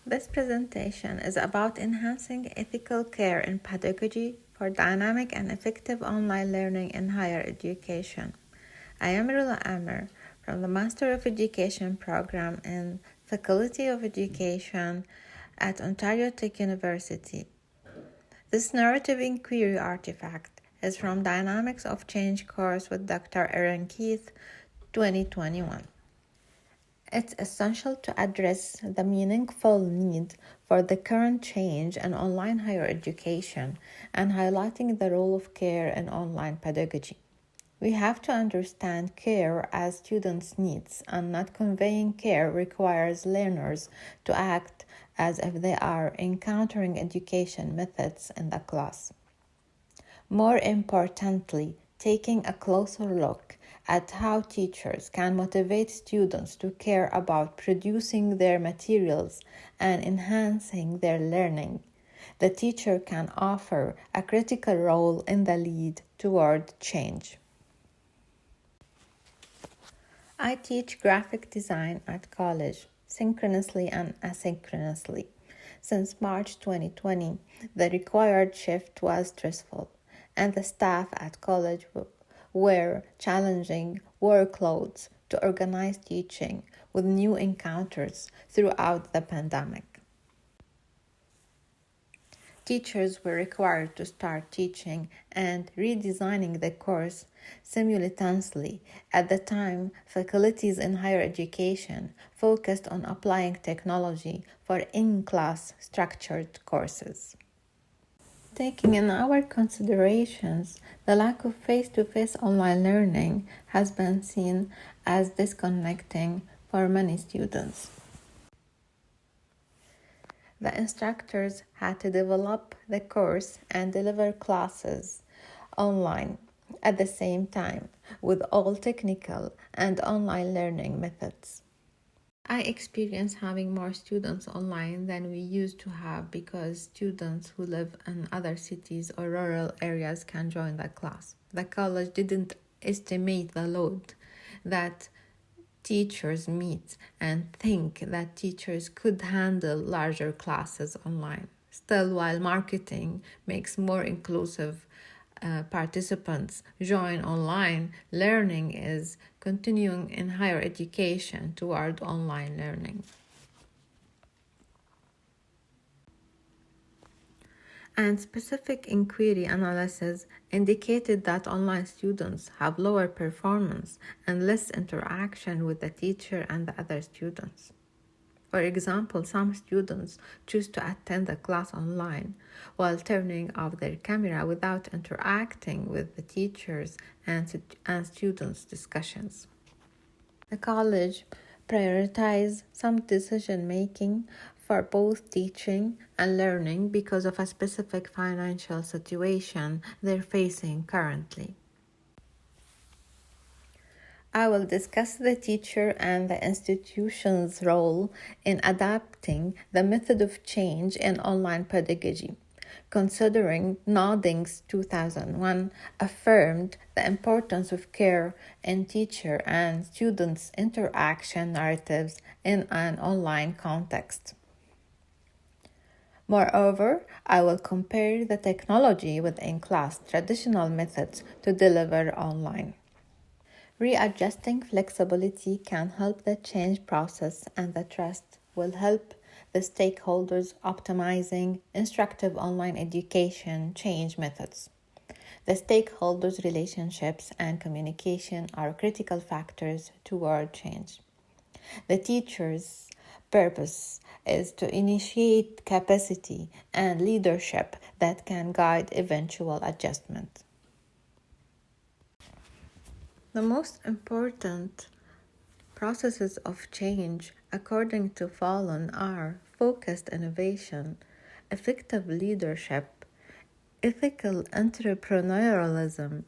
This presentation is about enhancing ethical care in pedagogy for dynamic and effective online learning in higher education. I am Rula Amer from the Master of Education program in Faculty of Education at Ontario Tech University. This narrative inquiry artifact is from Dynamics of Change course with Dr. Erin Keith, 2021. It's essential to address the meaningful need for the current change in online higher education and highlighting the role of care in online pedagogy. We have to understand care as students' needs, and not conveying care requires learners to act as if they are encountering education methods in the class. More importantly, taking a closer look at how teachers can motivate students to care about producing their materials and enhancing their learning. The teacher can offer a critical role in the lead toward change. I teach graphic design at college, synchronously and asynchronously. Since March 2020, the required shift was stressful, and the staff at college were challenging workloads to organize teaching with new encounters throughout the pandemic. Teachers were required to start teaching and redesigning the course simultaneously. At the time, faculties in higher education focused on applying technology for in-class structured courses. Taking in our considerations, the lack of face-to-face online learning has been seen as disconnecting for many students. The instructors had to develop the course and deliver classes online at the same time with all technical and online learning methods. I experience having more students online than we used to have because students who live in other cities or rural areas can join the class. The college didn't estimate the load that teachers meet and think that teachers could handle larger classes online. Still, while marketing makes more inclusive participants join online, learning is continuing in higher education toward online learning. And specific inquiry analysis indicated that online students have lower performance and less interaction with the teacher and the other students. For example, some students choose to attend the class online while turning off their camera without interacting with the teachers and students' discussions. The college prioritized some decision-making for both teaching and learning because of a specific financial situation they're facing currently. I will discuss the teacher and the institution's role in adapting the method of change in online pedagogy, considering Nodding's 2001 affirmed the importance of care in teacher and students' interaction narratives in an online context. Moreover, I will compare the technology with in-class traditional methods to deliver online. Readjusting flexibility can help the change process, and the trust will help the stakeholders optimizing instructive online education change methods. The stakeholders' relationships and communication are critical factors toward change. The teacher's purpose is to initiate capacity and leadership that can guide eventual adjustment. The most important processes of change, according to Fallon, are focused innovation, effective leadership, ethical entrepreneurialism,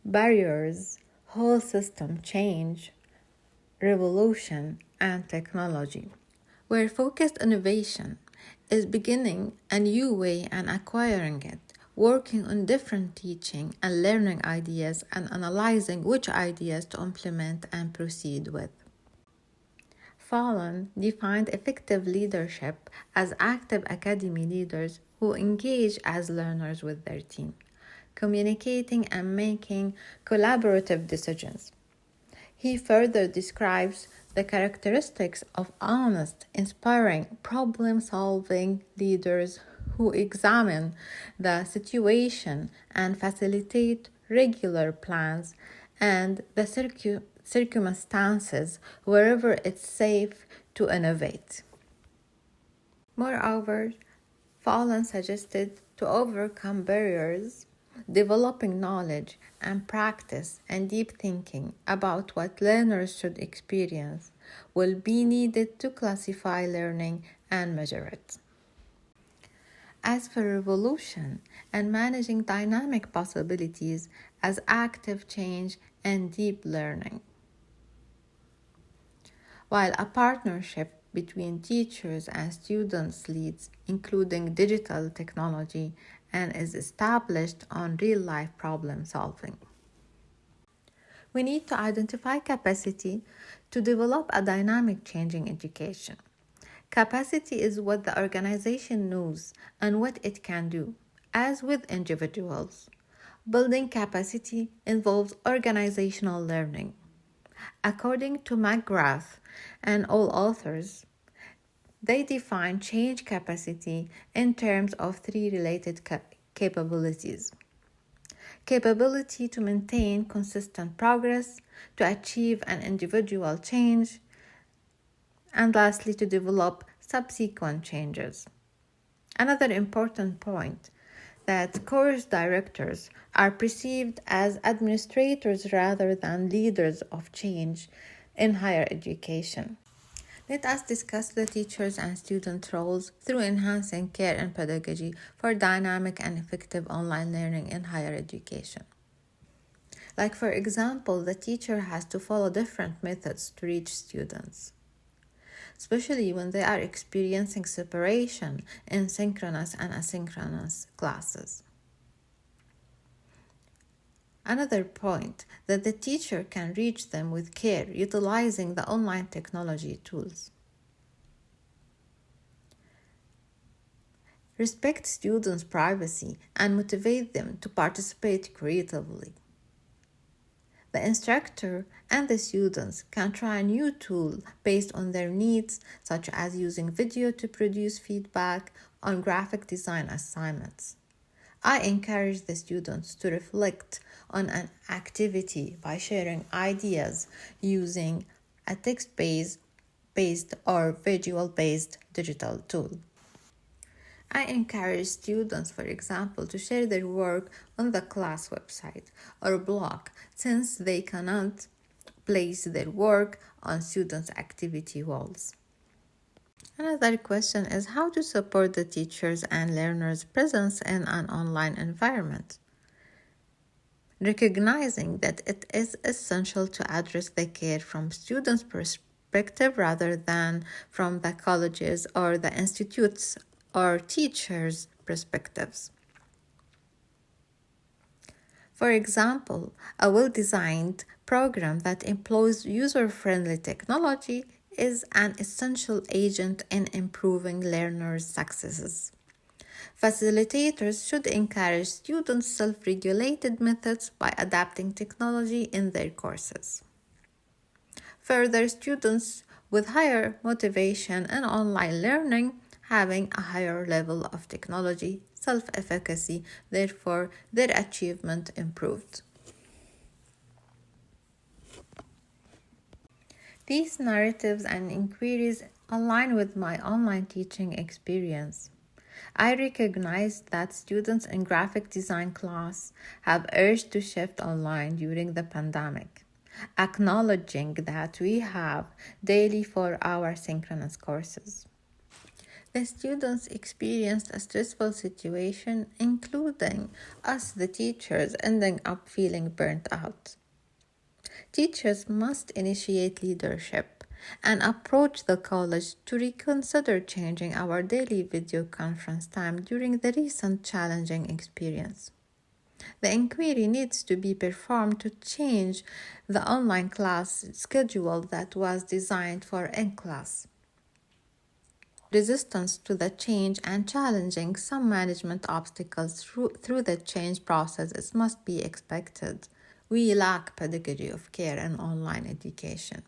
barriers, whole system change, revolution, and technology. Where focused innovation is beginning a new way and acquiring it, working on different teaching and learning ideas and analyzing which ideas to implement and proceed with. Fallon defined effective leadership as active academy leaders who engage as learners with their team, communicating and making collaborative decisions. He further describes the characteristics of honest, inspiring, problem solving leaders who examine the situation and facilitate regular plans and the circumstances wherever it's safe to innovate. Moreover, Fallon suggested to overcome barriers, developing knowledge and practice and deep thinking about what learners should experience will be needed to classify learning and measure it. As for revolution and managing dynamic possibilities as active change and deep learning. While a partnership between teachers and students leads, including digital technology, and is established on real-life problem solving. We need to identify capacity to develop a dynamic changing education. Capacity is what the organization knows and what it can do. As with individuals, building capacity involves organizational learning. According to McGrath and all authors, they define change capacity in terms of three related capabilities. Capability to maintain consistent progress, to achieve an individual change, and lastly, to develop subsequent changes. Another important point that course directors are perceived as administrators rather than leaders of change in higher education. Let us discuss the teachers' and student roles through enhancing care and pedagogy for dynamic and effective online learning in higher education. Like, for example, the teacher has to follow different methods to reach students, especially when they are experiencing separation in synchronous and asynchronous classes. Another point that the teacher can reach them with care utilizing the online technology tools. Respect students' privacy and motivate them to participate creatively. The instructor and the students can try a new tool based on their needs, such as using video to produce feedback on graphic design assignments. I encourage the students to reflect on an activity by sharing ideas using a text-based or visual-based digital tool. I encourage students, for example, to share their work on the class website or blog, since they cannot place their work on students' activity walls. Another question is how to support the teachers and learners' presence in an online environment. Recognizing that it is essential to address the care from students' perspective rather than from the colleges or the institutes or teachers' perspectives. For example, a well-designed program that employs user-friendly technology is an essential agent in improving learners' successes. Facilitators should encourage students' self-regulated methods by adapting technology in their courses. Further, students with higher motivation in online learning having a higher level of technology self-efficacy, therefore their achievement improved. These narratives and inquiries align with my online teaching experience. I recognize that students in graphic design class have urged to shift online during the pandemic, acknowledging that we have daily 4-hour synchronous courses. The students experienced a stressful situation, including us, the teachers, ending up feeling burnt out. Teachers must initiate leadership and approach the college to reconsider changing our daily video conference time during the recent challenging experience. The inquiry needs to be performed to change the online class schedule that was designed for in-class. Resistance to the change and challenging some management obstacles through the change process must be expected. We lack pedagogy of care in online education.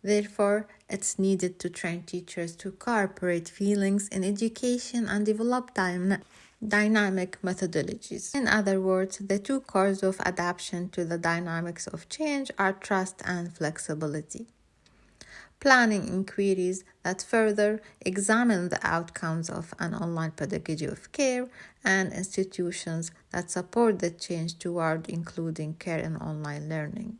Therefore, it's needed to train teachers to incorporate feelings in education and develop dynamic methodologies. In other words, the two cores of adaptation to the dynamics of change are trust and flexibility. Planning inquiries that further examine the outcomes of an online pedagogy of care and institutions that support the change toward including care in online learning.